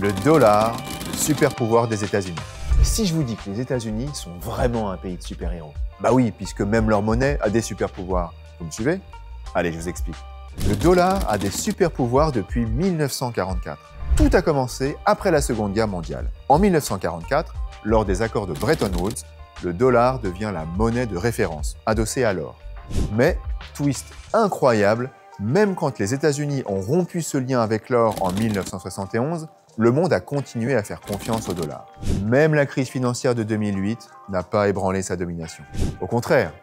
Le dollar, le super pouvoir des États-Unis. Si je vous dis que les États-Unis sont vraiment un pays de super-héros, bah oui, puisque même leur monnaie a des super-pouvoirs. Vous me suivez? Allez, je vous explique. Le dollar a des super-pouvoirs depuis 1944. Tout a commencé après la Seconde Guerre mondiale. En 1944, lors des accords de Bretton Woods, le dollar devient la monnaie de référence, adossée à l'or. Mais, twist incroyable, même quand les États-Unis ont rompu ce lien avec l'or en 1971, le monde a continué à faire confiance au dollar. Même la crise financière de 2008 n'a pas ébranlé sa domination. Au contraire,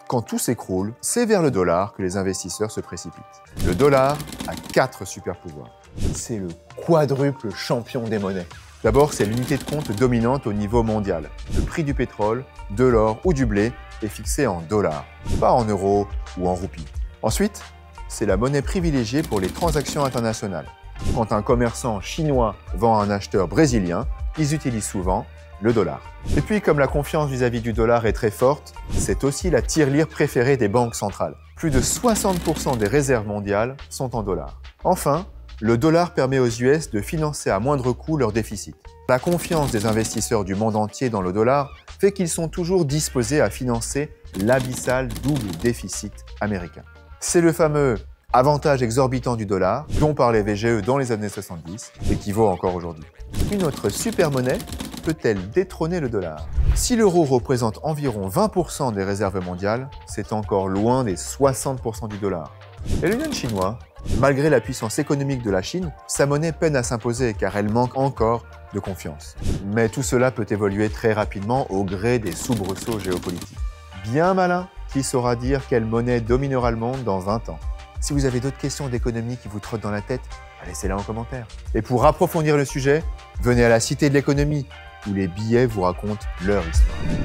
quand tout s'écroule, c'est vers le dollar que les investisseurs se précipitent. Le dollar a 4 super-pouvoirs. C'est le quadruple champion des monnaies. D'abord, c'est l'unité de compte dominante au niveau mondial. Le prix du pétrole, de l'or ou du blé est fixé en dollars, pas en euros ou en roupies. Ensuite, c'est la monnaie privilégiée pour les transactions internationales. Quand un commerçant chinois vend à un acheteur brésilien, ils utilisent souvent le dollar. Et puis, comme la confiance vis-à-vis du dollar est très forte, c'est aussi la tirelire préférée des banques centrales. Plus de 60% des réserves mondiales sont en dollars. Enfin, le dollar permet aux US de financer à moindre coût leurs déficits. La confiance des investisseurs du monde entier dans le dollar fait qu'ils sont toujours disposés à financer l'abyssal double déficit américain. C'est le fameux avantage exorbitant du dollar dont parlait VGE dans les années 70 et qui vaut encore aujourd'hui. Une autre super monnaie peut-elle détrôner le dollar? Si l'euro représente environ 20% des réserves mondiales, c'est encore loin des 60% du dollar. Et le yuan chinois, malgré la puissance économique de la Chine, sa monnaie peine à s'imposer car elle manque encore de confiance. Mais tout cela peut évoluer très rapidement au gré des soubresauts géopolitiques. Bien malin qui saura dire quelle monnaie dominera le monde dans 20 ans. Si vous avez d'autres questions d'économie qui vous trottent dans la tête, laissez-les en commentaire. Et pour approfondir le sujet, venez à la Cité de l'économie, où les billets vous racontent leur histoire.